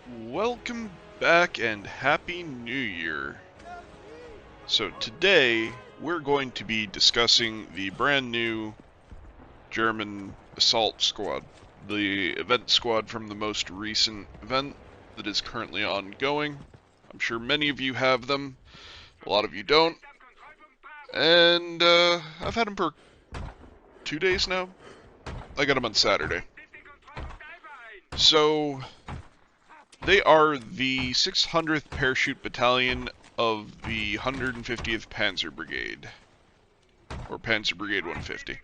Welcome back and Happy New Year. So today we're going to be discussing the brand new German assault squad, the event squad from the most recent event that is currently ongoing. I'm sure many of you have them, a lot of you don't, and I've had them for 2 days now. I got them on Saturday. So they are the 600th Parachute Battalion of the 150th Panzer Brigade, or Panzer Brigade 150.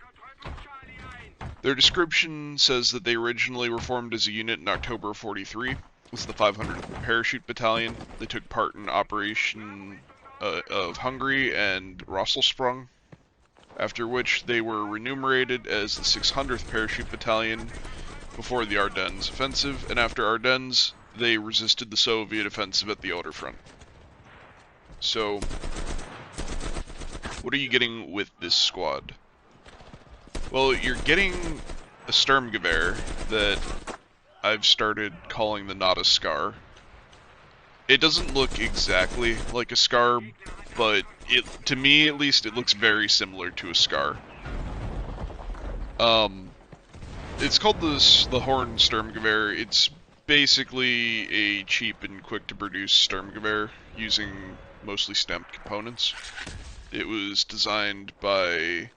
Their description says that they originally were formed as a unit in October of 43. This is the 500th Parachute Battalion. They took part in Operation of Hungary and Rosselsprung, after which they were renumerated as the 600th Parachute Battalion before the Ardennes offensive, and after Ardennes, they resisted the Soviet offensive at the Oder Front. So, what are you getting with this squad? Well, you're getting a Sturmgewehr that I've started calling the not a Scar. It doesn't look exactly like a Scar, but to me at least, it looks very similar to a Scar. It's called the Horn Sturmgewehr. It's basically a cheap and quick to produce Sturmgewehr using mostly stamped components. It was designed by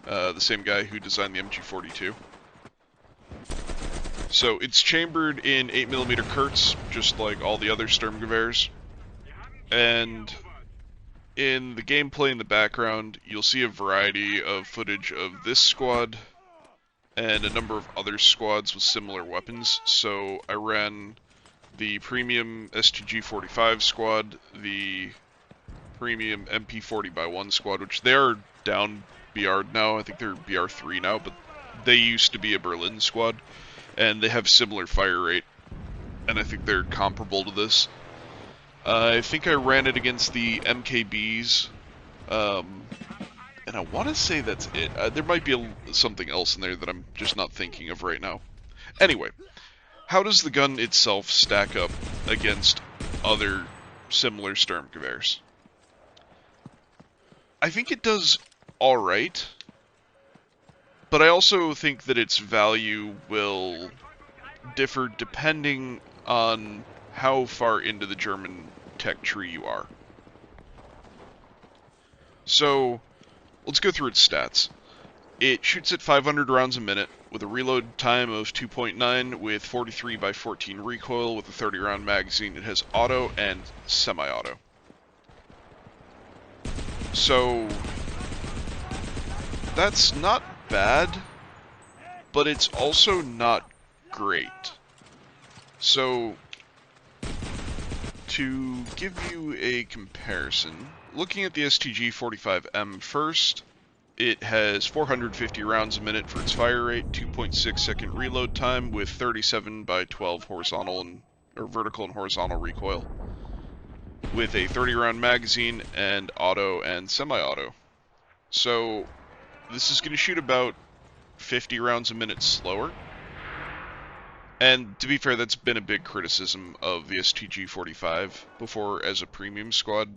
the same guy who designed the MG42. So it's chambered in 8mm Kurz, just like all the other Sturmgewehrs. And in the gameplay in the background, you'll see a variety of footage of this squad and a number of other squads with similar weapons. So I ran the premium STG 45 squad, the premium MP40x1 squad, which they are down BR'd now. I think they're BR3 now, but they used to be a Berlin squad, and they have similar fire rate, and I think they're comparable to this. I think I ran it against the MKBs, and I want to say that's it. There might be something else in there that I'm just not thinking of right now. Anyway, how does the gun itself stack up against other similar Sturmgewehrs? I think it does alright, but I also think that its value will differ depending on how far into the German tech tree you are. So, let's go through its stats. It shoots at 500 rounds a minute with a reload time of 2.9 with 43x14 recoil with a 30 round magazine. It has auto and semi-auto. So, that's not bad, but it's also not great. So, to give you a comparison, looking at the STG 45M first, it has 450 rounds a minute for its fire rate, 2.6 second reload time with 37x12 horizontal or vertical and horizontal recoil, with a 30 round magazine and auto and semi-auto. So this is going to shoot about 50 rounds a minute slower. And to be fair, that's been a big criticism of the STG-45 before. As a premium squad,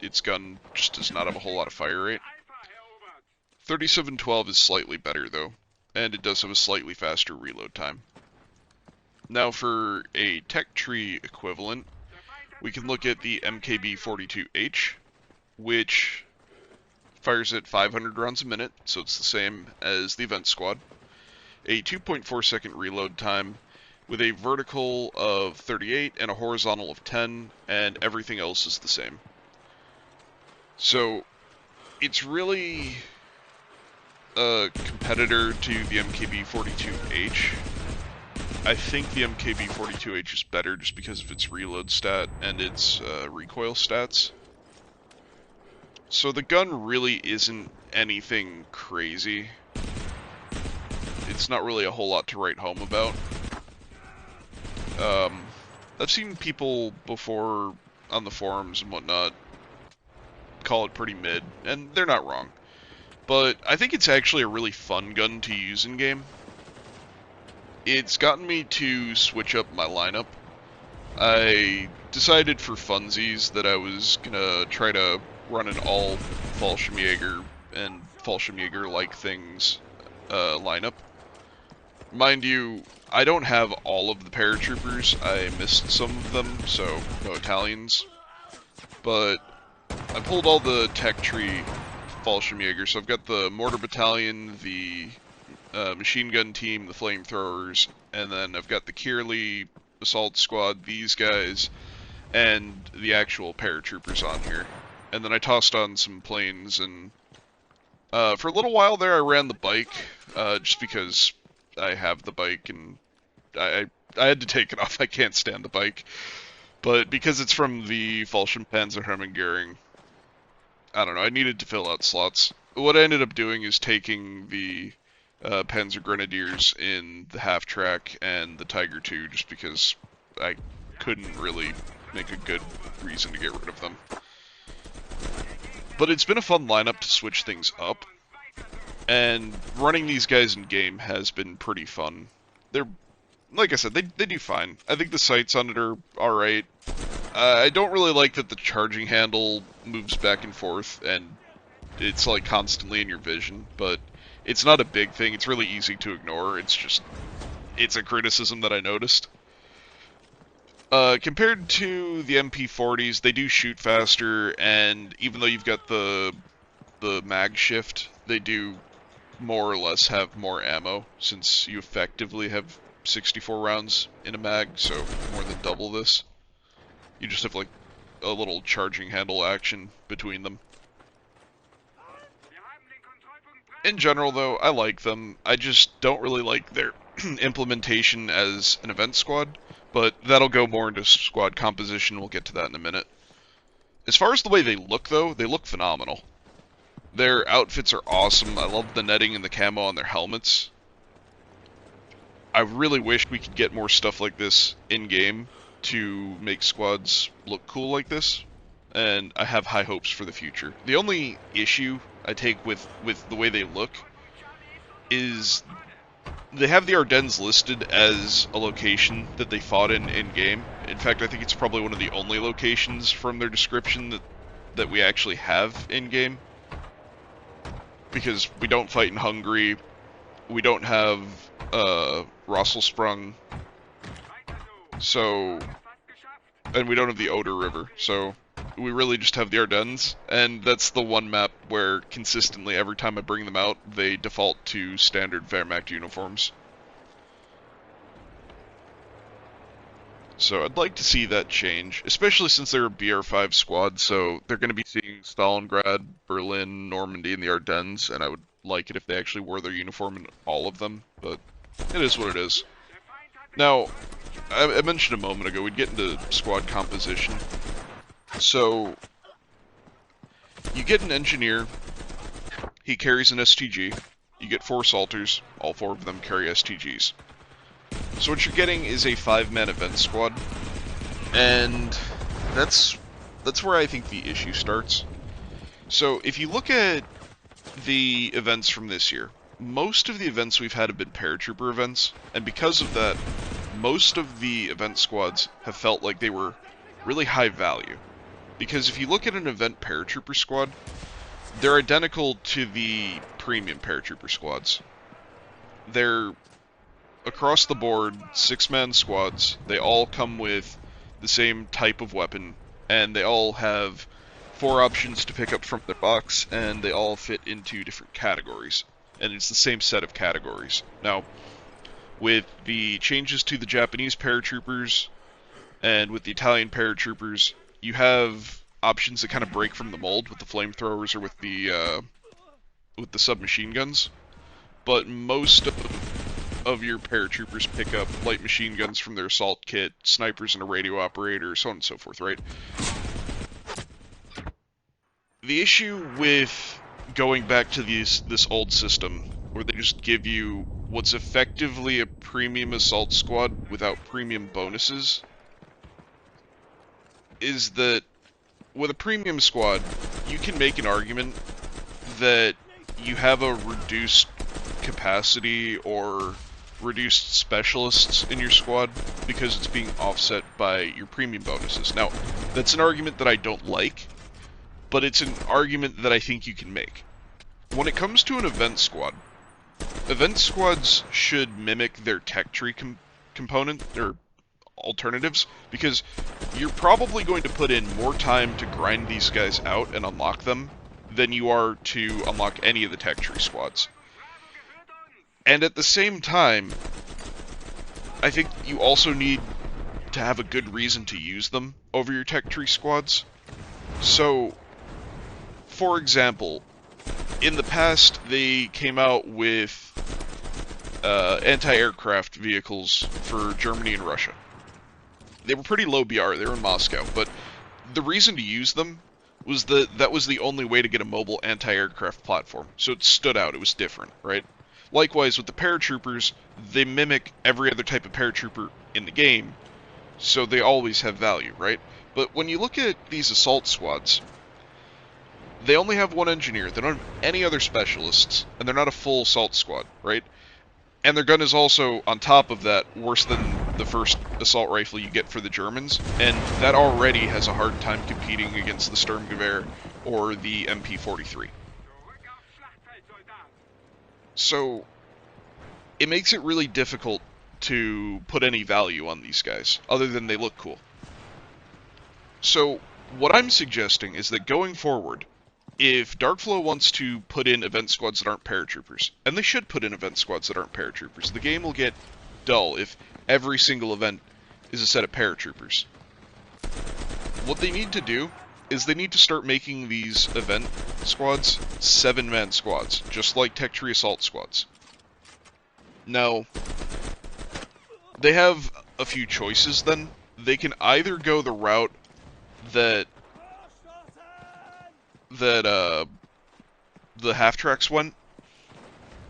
its gun just does not have a whole lot of fire rate. 3712 is slightly better though, and it does have a slightly faster reload time. Now for a tech tree equivalent, we can look at the MKB-42H, which fires at 500 rounds a minute, so it's the same as the event squad. A 2.4 second reload time with a vertical of 38 and a horizontal of 10, and everything else is the same. So it's really a competitor to the MKB-42H. I think the MKB-42H is better just because of its reload stat and its recoil stats. So the gun really isn't anything crazy. It's not really a whole lot to write home about. I've seen people before on the forums and whatnot call it pretty mid, and they're not wrong. But I think it's actually a really fun gun to use in game. It's gotten me to switch up my lineup. I decided for funsies that I was gonna try to run an all Fallschirmjäger and Fallschirmjäger-like things lineup. Mind you, I don't have all of the paratroopers. I missed some of them, so no Italians. But I pulled all the tech tree Fallschirmjäger, so I've got the mortar battalion, the machine gun team, the flamethrowers, and then I've got the Kearley assault squad, these guys, and the actual paratroopers on here. And then I tossed on some planes, and for a little while there I ran the bike, just because I have the bike, and I had to take it off. I can't stand the bike. But because it's from the Fallschirmpanzerhermann I don't know, I needed to fill out slots. What I ended up doing is taking the Panzer Grenadiers in the half track and the Tiger II, just because I couldn't really make a good reason to get rid of them. But it's been a fun lineup to switch things up, and running these guys in game has been pretty fun. They're, like I said, they do fine. I think the sights on it are alright. I don't really like that the charging handle moves back and forth, and it's like constantly in your vision, but it's not a big thing. It's really easy to ignore. It's a criticism that I noticed. Compared to the MP40s, they do shoot faster, and even though you've got the mag shift, they do more or less have more ammo, since you effectively have 64 rounds in a mag, so more than double this. You just have like a little charging handle action between them. In general, though, I like them. I just don't really like their implementation as an event squad, but that'll go more into squad composition. We'll get to that in a minute. As far as the way they look, though, they look phenomenal. Their outfits are awesome. I love the netting and the camo on their helmets. I really wish we could get more stuff like this in-game to make squads look cool like this, and I have high hopes for the future. The only issue I take with the way they look is they have the Ardennes listed as a location that they fought in game. In fact, I think it's probably one of the only locations from their description that we actually have in game, because we don't fight in Hungary, we don't have Rosselsprung, so, and we don't have the Oder River, so we really just have the Ardennes, and that's the one map where consistently every time I bring them out, they default to standard Wehrmacht uniforms. So I'd like to see that change, especially since they're a BR5 squad, so they're going to be seeing Stalingrad, Berlin, Normandy, and the Ardennes, and I would like it if they actually wore their uniform in all of them, but it is what it is. Now, I mentioned a moment ago, we'd get into squad composition. So, you get an engineer, he carries an STG, you get 4 salters, all 4 of them carry STGs. So what you're getting is a 5-man event squad, and that's where I think the issue starts. So if you look at the events from this year, most of the events we've had have been paratrooper events, and because of that, most of the event squads have felt like they were really high value. Because if you look at an event paratrooper squad, they're identical to the premium paratrooper squads. They're across the board 6-man squads. They all come with the same type of weapon, and they all have 4 options to pick up from their box, and they all fit into different categories. And it's the same set of categories. Now, with the changes to the Japanese paratroopers and with the Italian paratroopers, you have options that kind of break from the mold with the flamethrowers or with the submachine guns. But most of your paratroopers pick up light machine guns from their assault kit, snipers and a radio operator, so on and so forth, right? The issue with going back to this old system, where they just give you what's effectively a premium assault squad without premium bonuses, is that with a premium squad, you can make an argument that you have a reduced capacity or reduced specialists in your squad because it's being offset by your premium bonuses. Now, that's an argument that I don't like, but it's an argument that I think you can make. When it comes to an event squads should mimic their tech tree component, or alternatives, because you're probably going to put in more time to grind these guys out and unlock them than you are to unlock any of the tech tree squads. And at the same time, I think you also need to have a good reason to use them over your tech tree squads. So, for example, in the past they came out with anti-aircraft vehicles for Germany and Russia. They were pretty low BR, they were in Moscow, but the reason to use them was that was the only way to get a mobile anti-aircraft platform, so it stood out, it was different, right? Likewise, with the paratroopers, they mimic every other type of paratrooper in the game, so they always have value, right? But when you look at these assault squads, they only have one engineer, they don't have any other specialists, and they're not a full assault squad, right? And their gun is also, on top of that, worse than the first assault rifle you get for the Germans, and that already has a hard time competing against the Sturmgewehr or the MP43. So, it makes it really difficult to put any value on these guys, other than they look cool. So, what I'm suggesting is that going forward, if Darkflow wants to put in event squads that aren't paratroopers, and they should put in event squads that aren't paratroopers, the game will get dull if every single event is a set of paratroopers. What they need to do is they need to start making these event squads 7-man squads, just like Tech Tree Assault squads. Now, they have a few choices then. They can either go the route that the half-tracks went,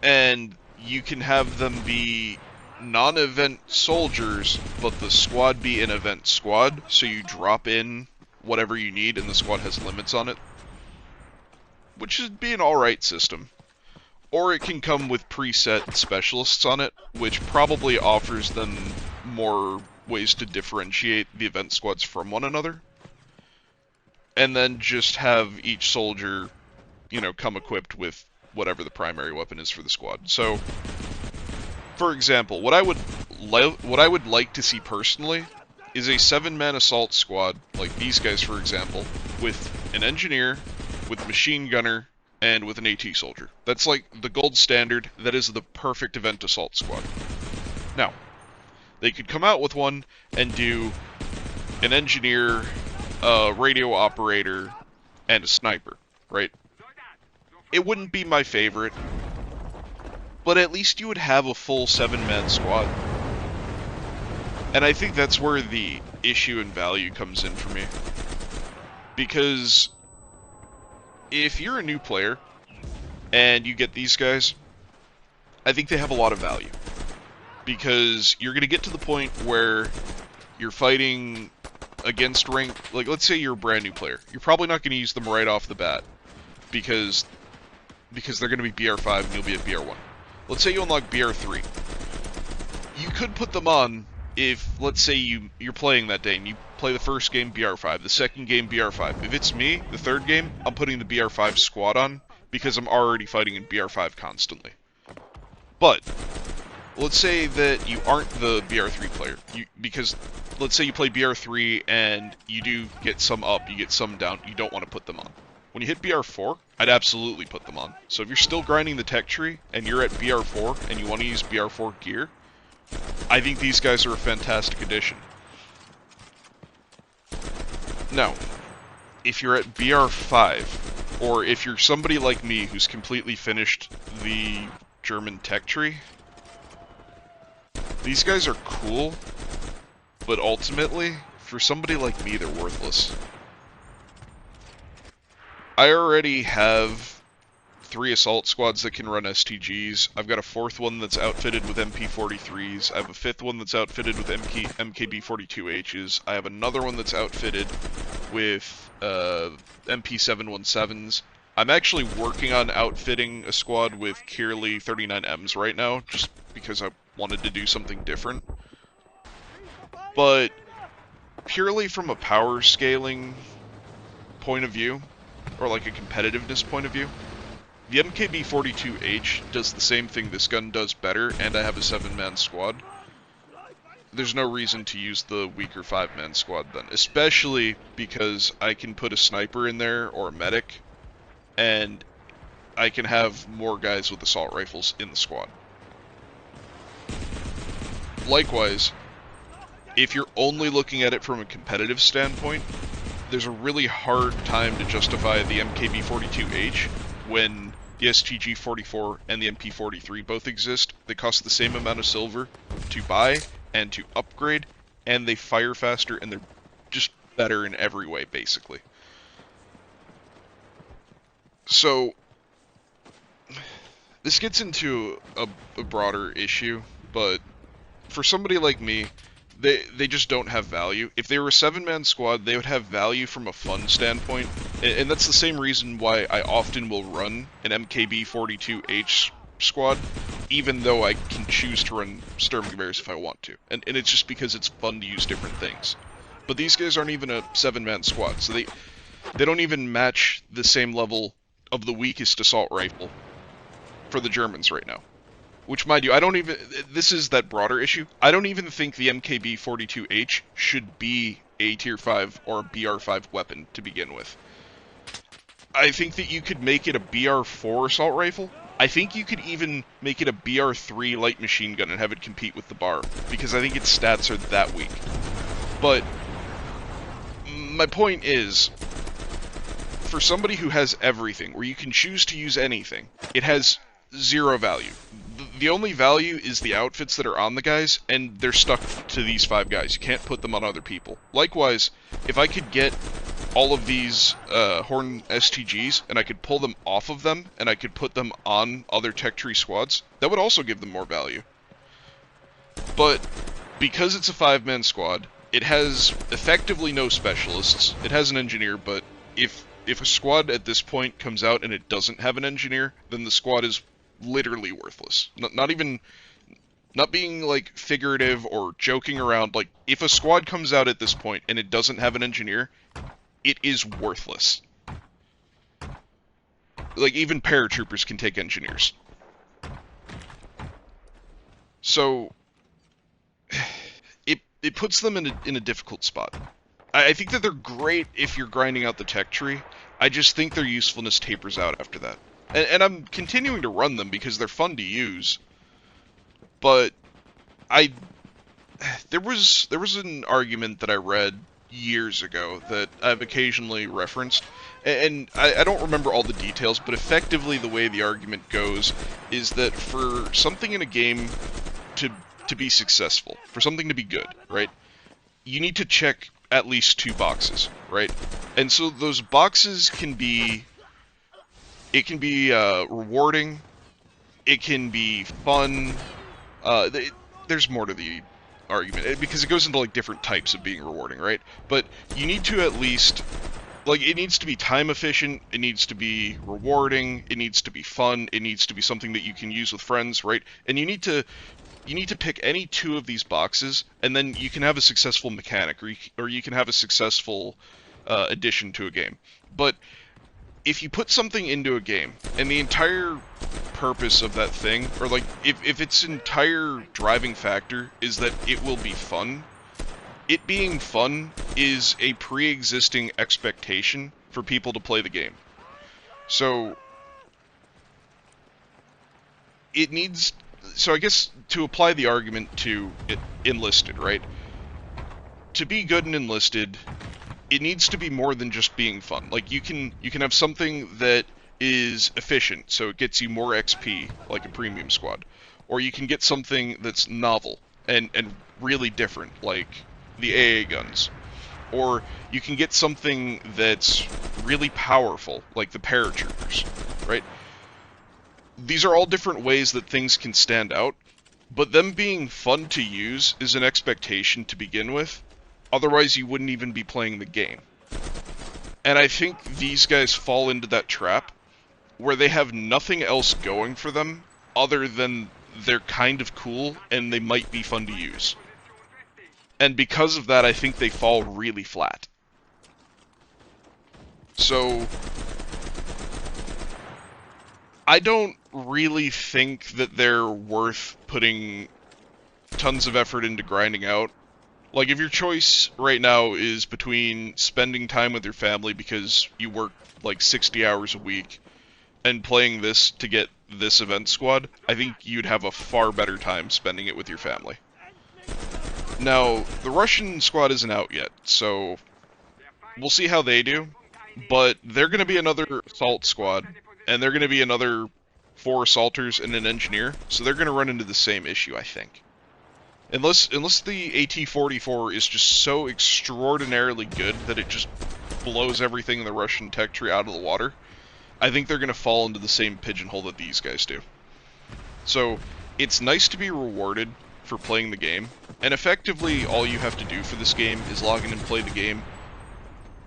and you can have them be non-event soldiers, but the squad be an event squad, so you drop in whatever you need and the squad has limits on it, which would be an alright system. Or it can come with preset specialists on it, which probably offers them more ways to differentiate the event squads from one another. And then just have each soldier, you know, come equipped with whatever the primary weapon is for the squad. So, for example, what I would like to see personally is a 7-man assault squad, like these guys for example, with an engineer, with a machine gunner, and with an AT soldier. That's like the gold standard, that is the perfect event assault squad. Now, they could come out with one and do an engineer, a radio operator, and a sniper, right? It wouldn't be my favorite, but at least you would have a full 7-man squad. And I think that's where the issue and value comes in for me. Because if you're a new player and you get these guys, I think they have a lot of value. Because you're going to get to the point where you're fighting against rank, like let's say you're a brand new player. You're probably not going to use them right off the bat because they're going to be BR5 and you'll be at BR1. Let's say you unlock BR3. You could put them on if, let's say you're playing that day and you play the first game BR5, the second game BR5. If it's me, the third game, I'm putting the BR5 squad on because I'm already fighting in BR5 constantly. But let's say that you aren't the BR3 player, because let's say you play BR3 and you do get some up, you get some down, you don't want to put them on. When you hit BR4, I'd absolutely put them on. So if you're still grinding the tech tree and you're at BR4 and you want to use BR4 gear, I think these guys are a fantastic addition. Now, if you're at BR5, or if you're somebody like me who's completely finished the German tech tree, these guys are cool, but ultimately, for somebody like me, they're worthless. I already have 3 assault squads that can run STGs. I've got a 4th one that's outfitted with MP43s. I have a 5th one that's outfitted with MKB42Hs. I have another one that's outfitted with MP717s. I'm actually working on outfitting a squad with Kirley 39Ms right now, just because I wanted to do something different. But purely from a power scaling point of view, or like a competitiveness point of view, the MKB-42H does the same thing this gun does better, and I have a 7-man squad. There's no reason to use the weaker 5-man squad then, especially because I can put a sniper in there or a medic, and I can have more guys with assault rifles in the squad. Likewise, if you're only looking at it from a competitive standpoint, there's a really hard time to justify the MKB-42H when the STG-44 and the MP-43 both exist. They cost the same amount of silver to buy and to upgrade, and they fire faster, and they're just better in every way, basically. So, this gets into a broader issue, but for somebody like me, they just don't have value. If they were a 7-man squad, they would have value from a fun standpoint, and that's the same reason why I often will run an MKB-42H squad, even though I can choose to run Sturmgewehrs if I want to. And it's just because it's fun to use different things. But these guys aren't even a 7-man squad, so they don't even match the same level of the weakest assault rifle for the Germans right now. Which, mind you, this is that broader issue. I don't even think the MKB-42H should be a Tier 5 or a BR5 weapon to begin with. I think that you could make it a BR4 assault rifle. I think you could even make it a BR3 light machine gun and have it compete with the BAR, because I think its stats are that weak. But my point is, for somebody who has everything, where you can choose to use anything, it has zero value. The only value is the outfits that are on the guys, and they're stuck to these 5 guys. You can't put them on other people. Likewise, if I could get all of these Horn STGs, and I could pull them off of them, and I could put them on other tech tree squads, that would also give them more value. But because it's a 5-man squad, it has effectively no specialists. It has an engineer, but if a squad at this point comes out and it doesn't have an engineer, then the squad is literally worthless. Not being like figurative or joking around. Like, if a squad comes out at this point and it doesn't have an engineer, it is worthless. Like, even paratroopers can take engineers. So it puts them in a difficult spot. I think that they're great if you're grinding out the tech tree. I just think their usefulness tapers out after that. And I'm continuing to run them because they're fun to use. But there was an argument that I read years ago that I've occasionally referenced, and I don't remember all the details, but effectively the way the argument goes is that for something in a game to be successful, for something to be good, right, you need to check at least 2 boxes, right? And so those boxes can be... It can be rewarding, it can be fun, there's more to the argument, because it goes into like different types of being rewarding, right? But you need to at least, like, it needs to be time efficient, it needs to be rewarding, it needs to be fun, it needs to be something that you can use with friends, right? And you need to pick any 2 of these boxes, and then you can have a successful mechanic, or you can have a successful addition to a game. But if you put something into a game, and the entire purpose of that thing, or like, if its entire driving factor is that it will be fun, it being fun is a pre-existing expectation for people to play the game. So, so I guess to apply the argument to Enlisted, right? To be good in Enlisted, it needs to be more than just being fun. Like, you can have something that is efficient, so it gets you more XP, like a premium squad. Or you can get something that's novel and really different, like the AA guns. Or you can get something that's really powerful, like the paratroopers, right? These are all different ways that things can stand out, but them being fun to use is an expectation to begin with. Otherwise, you wouldn't even be playing the game. And I think these guys fall into that trap where they have nothing else going for them other than they're kind of cool, and they might be fun to use. And because of that, I think they fall really flat. So, I don't really think that they're worth putting tons of effort into grinding out. Like, if your choice right now is between spending time with your family because you work like 60 hours a week and playing this to get this event squad, I think you'd have a far better time spending it with your family. Now, the Russian squad isn't out yet, so we'll see how they do, but they're going to be another assault squad, and they're going to be another 4 assaulters and an engineer, so they're going to run into the same issue, I think. Unless the AT-44 is just so extraordinarily good that it just blows everything in the Russian tech tree out of the water, I think they're going to fall into the same pigeonhole that these guys do. So, it's nice to be rewarded for playing the game, and effectively all you have to do for this game is log in and play the game.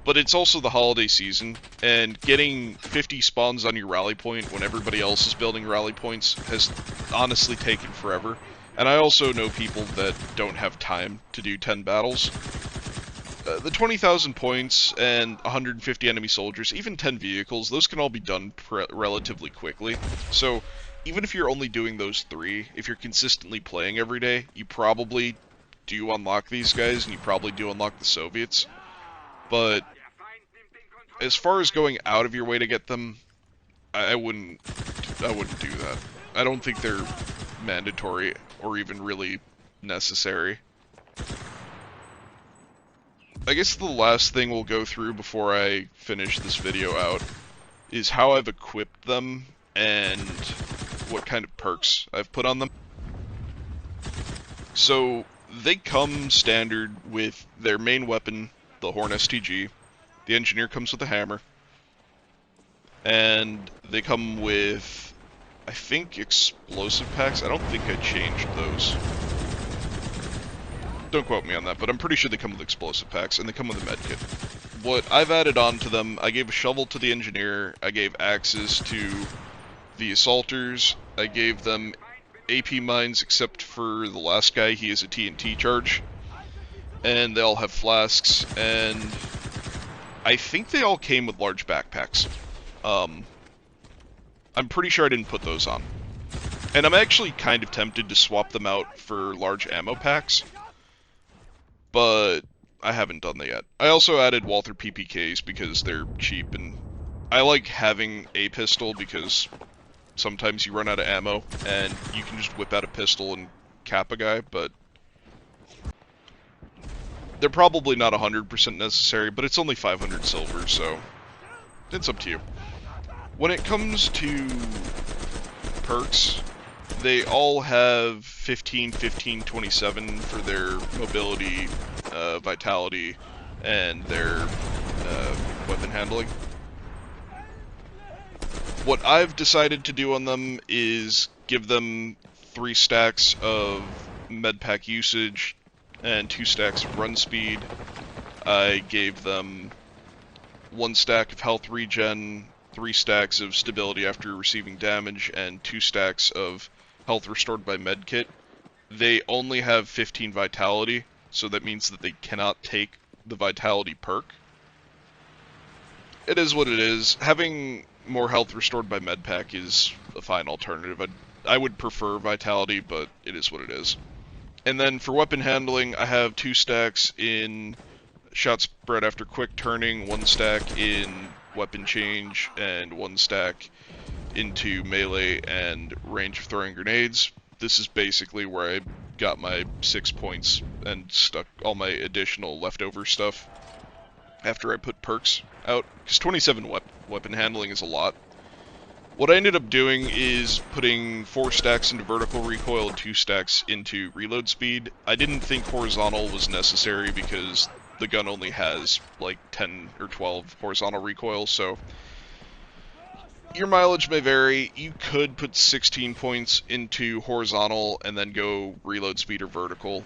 But it's also the holiday season, and getting 50 spawns on your rally point when everybody else is building rally points has honestly taken forever. And I also know people that don't have time to do 10 battles. The 20,000 points and 150 enemy soldiers, even 10 vehicles, those can all be done relatively quickly. So, even if you're only doing those 3, if you're consistently playing every day, you probably do unlock these guys, and you probably do unlock the Soviets. But as far as going out of your way to get them, I wouldn't do that. I don't think they're mandatory or even really necessary. I guess the last thing we'll go through before I finish this video out is how I've equipped them and what kind of perks I've put on them. So, they come standard with their main weapon, the Horn STG. The engineer comes with a hammer. And they come with, I think, explosive packs. I don't think I changed those. Don't quote me on that, but I'm pretty sure they come with explosive packs, and they come with a medkit. What I've added on to them, I gave a shovel to the engineer, I gave axes to the assaulters, I gave them AP mines except for the last guy, he has a TNT charge. And they all have flasks, and I think they all came with large backpacks. I'm pretty sure I didn't put those on. And I'm actually kind of tempted to swap them out for large ammo packs, but I haven't done that yet. I also added Walther PPKs because they're cheap, and I like having a pistol because sometimes you run out of ammo, and you can just whip out a pistol and cap a guy, but they're probably not 100% necessary, but it's only 500 silver, so it's up to you. When it comes to perks, they all have 15, 15, 27 for their mobility, vitality, and their weapon handling. What I've decided to do on them is give them 3 stacks of medpack usage and 2 stacks of run speed. I gave them 1 stack of health regen, 3 stacks of stability after receiving damage, and 2 stacks of health restored by medkit. They only have 15 vitality, so that means that they cannot take the vitality perk. It is what it is. Having more health restored by medpack is a fine alternative. I would prefer vitality, but it is what it is. And then for weapon handling, I have 2 stacks in shot spread after quick turning, 1 stack in weapon change, and 1 stack into melee and range of throwing grenades. This is basically where I got my 6 points and stuck all my additional leftover stuff after I put perks out, because 27 weapon handling is a lot. What I ended up doing is putting 4 stacks into vertical recoil and 2 stacks into reload speed. I didn't think horizontal was necessary because the gun only has like 10 or 12 horizontal recoil, so your mileage may vary. You could put 16 points into horizontal and then go reload speed or vertical.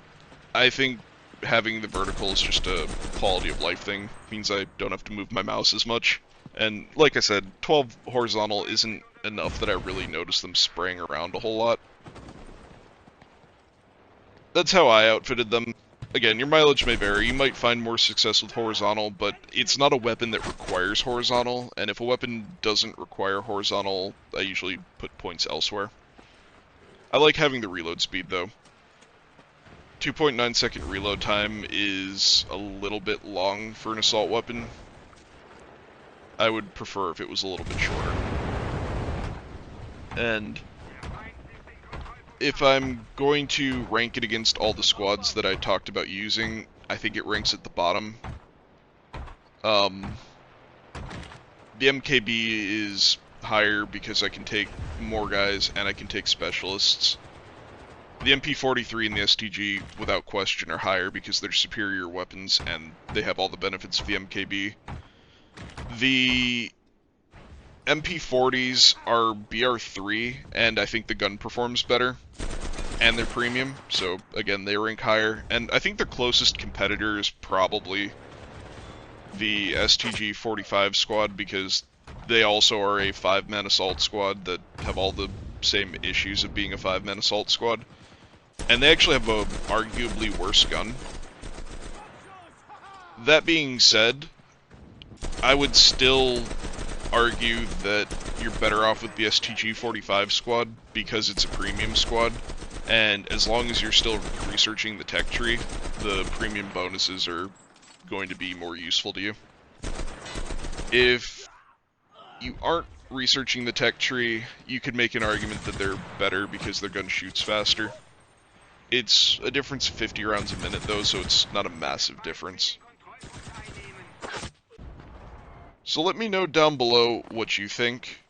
I think having the vertical is just a quality of life thing. It means I don't have to move my mouse as much. And like I said, 12 horizontal isn't enough that I really notice them spraying around a whole lot. That's how I outfitted them. Again, your mileage may vary. You might find more success with horizontal, but it's not a weapon that requires horizontal, and if a weapon doesn't require horizontal, I usually put points elsewhere. I like having the reload speed, though. 2.9 second reload time is a little bit long for an assault weapon. I would prefer if it was a little bit shorter. And if I'm going to rank it against all the squads that I talked about using, I think it ranks at the bottom. The MKB is higher because I can take more guys and I can take specialists. The MP43 and the STG, without question, are higher because they're superior weapons and they have all the benefits of the MKB. The MP40s are BR3, and I think the gun performs better. And they're premium, so again, they rank higher. And I think the closest competitor is probably the STG 45 squad, because they also are a 5-man assault squad that have all the same issues of being a 5-man assault squad. And they actually have a arguably worse gun. That being said, I would still argue that you're better off with the STG 45 squad because it's a premium squad. And as long as you're still researching the tech tree, the premium bonuses are going to be more useful to you. If you aren't researching the tech tree, you could make an argument that they're better because their gun shoots faster. It's a difference of 50 rounds a minute though, so it's not a massive difference. So let me know down below what you think.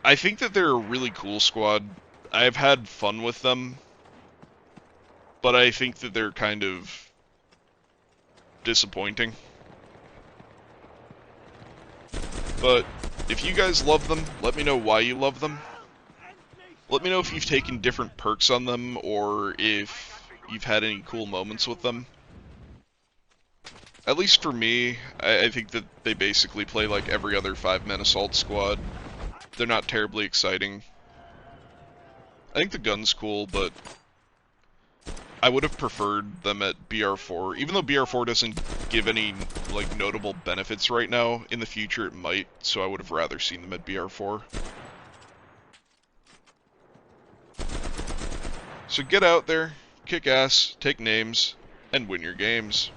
I think that they're a really cool squad. I've had fun with them, but I think that they're kind of disappointing. But if you guys love them, let me know why you love them. Let me know if you've taken different perks on them, or if you've had any cool moments with them. At least for me, I think that they basically play like every other 5-man assault squad. They're not terribly exciting. I think the gun's cool, but I would have preferred them at BR4. Even though BR4 doesn't give any like notable benefits right now, in the future it might, so I would have rather seen them at BR4. So get out there, kick ass, take names, and win your games.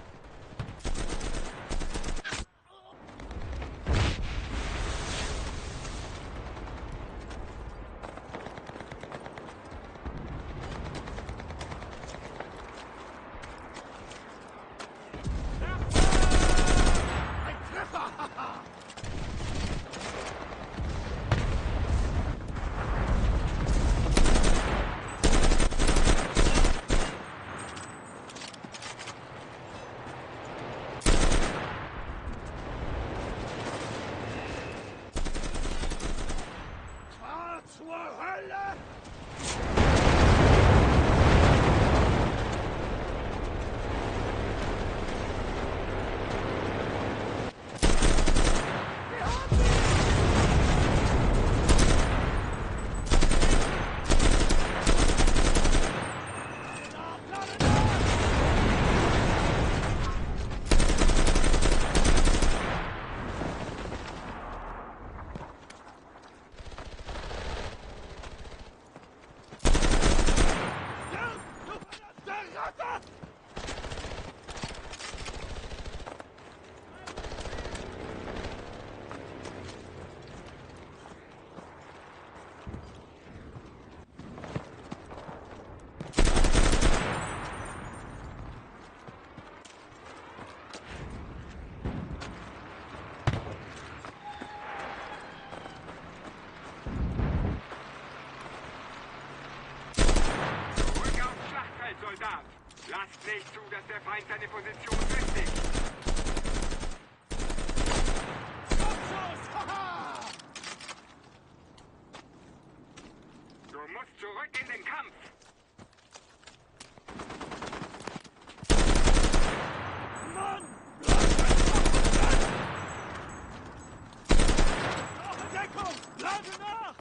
Lasst nicht zu, dass der Feind seine Position festigt. Du musst zurück in den Kampf. Mann! Deckung! Lade nach!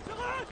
zurück!